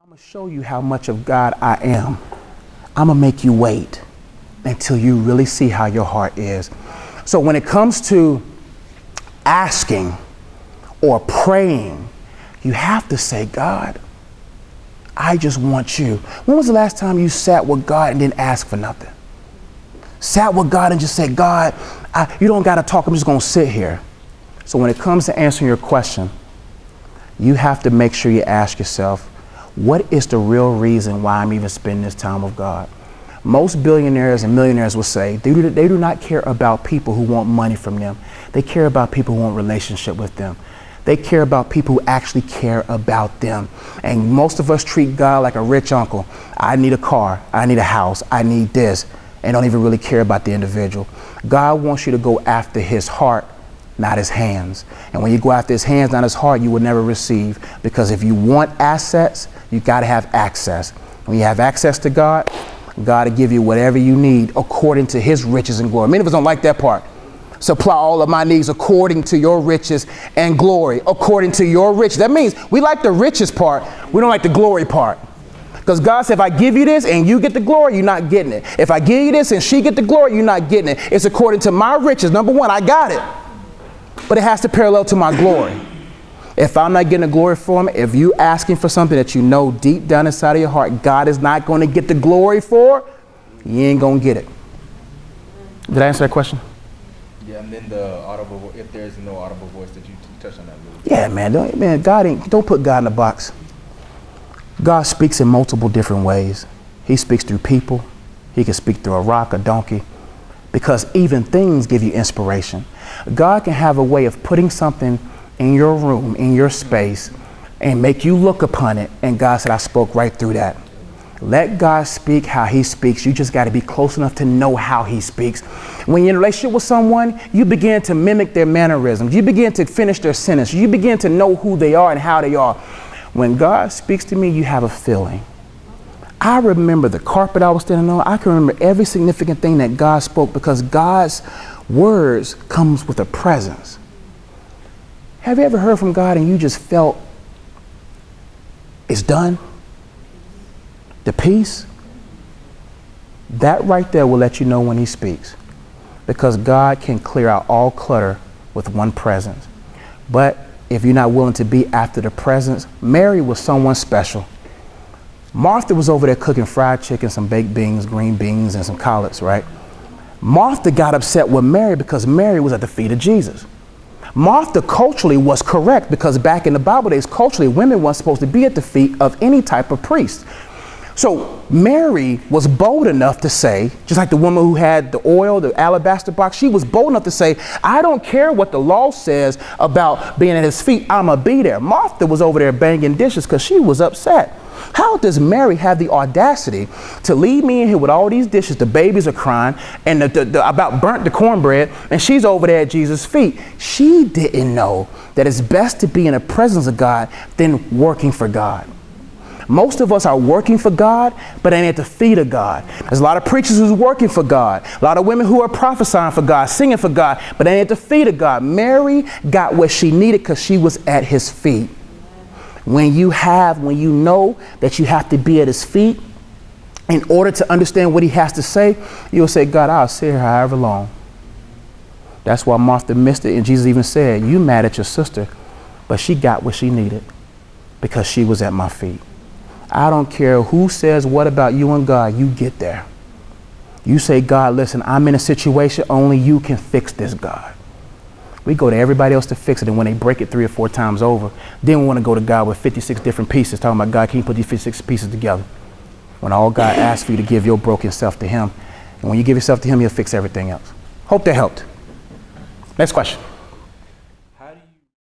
I'm going to show you how much of God I am. I'm going to make you wait until you really see how your heart is. So when it comes to asking or praying, you have to say, God, I just want you. When was the last time you sat with God and didn't ask for nothing? Sat with God and just said, God, you don't got to talk. I'm just going to sit here. So when it comes to answering your question, you have to make sure you ask yourself, what is the real reason why I'm even spending this time with God? Most billionaires and millionaires will say they do not care about people who want money from them. They care about people who want a relationship with them. They care about people who actually care about them. And most of us treat God like a rich uncle. I need a car. I need a house. I need this. And don't even really care about the individual. God wants you to go after his heart, not his hands. And when you go after his hands, not his heart, you will never receive. Because if you want assets, you got to have access. When you have access to God, God will give you whatever you need according to his riches and glory. Many of us don't like that part. Supply all of my needs according to your riches and glory. According to your riches. That means we like the riches part. We don't like the glory part. Because God said, if I give you this and you get the glory, you're not getting it. If I give you this and she get the glory, you're not getting it. It's according to my riches. Number one, I got it. But it has to parallel to my glory. If I'm not getting the glory from it, if you asking for something that you know deep down inside of your heart, God is not going to get the glory for, you ain't going to get it. Did I answer that question? Yeah, and then the audible, if there's no audible voice, that you touched on that a little bit. Yeah, man, don't put God in a box. God speaks in multiple different ways. He speaks through people. He can speak through a rock, a donkey, because even things give you inspiration. God can have a way of putting something in your room, in your space, and make you look upon it. And God said, I spoke right through that. Let God speak how he speaks. You just got to be close enough to know how he speaks. When you're in a relationship with someone, you begin to mimic their mannerisms. You begin to finish their sentence. You begin to know who they are and how they are. When God speaks to me, you have a feeling. I remember the carpet I was standing on. I can remember every significant thing that God spoke, because God's words comes with a presence. Have you ever heard from God and you just felt it's done? The peace? That right there will let you know when he speaks, because God can clear out all clutter with one presence. But if you're not willing to be after the presence, Mary was someone special. Martha was over there cooking fried chicken, some baked beans, green beans, and some collards, right? Martha got upset with Mary because Mary was at the feet of Jesus. Martha culturally was correct, because back in the Bible days, culturally, women weren't supposed to be at the feet of any type of priest. So Mary was bold enough to say, just like the woman who had the oil, the alabaster box, she was bold enough to say, I don't care what the law says about being at his feet, I'm going to be there. Martha was over there banging dishes because she was upset. How does Mary have the audacity to leave me in here with all these dishes, the babies are crying, and about burnt the cornbread, and she's over there at Jesus' feet? She didn't know that it's best to be in the presence of God than working for God. Most of us are working for God, but ain't at the feet of God. There's a lot of preachers who's working for God. A lot of women who are prophesying for God, singing for God, but ain't at the feet of God. Mary got what she needed because she was at his feet. When you know that you have to be at his feet in order to understand what he has to say, you'll say, God, I'll sit here however long. That's why Martha missed it. And Jesus even said, you mad at your sister, but she got what she needed because she was at my feet. I don't care who says what about you and God, you get there. You say, God, listen, I'm in a situation, only you can fix this, God. We go to everybody else to fix it, and when they break it 3 or 4 times over, then we want to go to God with 56 different pieces, talking about, God, can you put these 56 pieces together? When all God asks for you to give your broken self to him, and when you give yourself to him, he'll fix everything else. Hope that helped. Next question.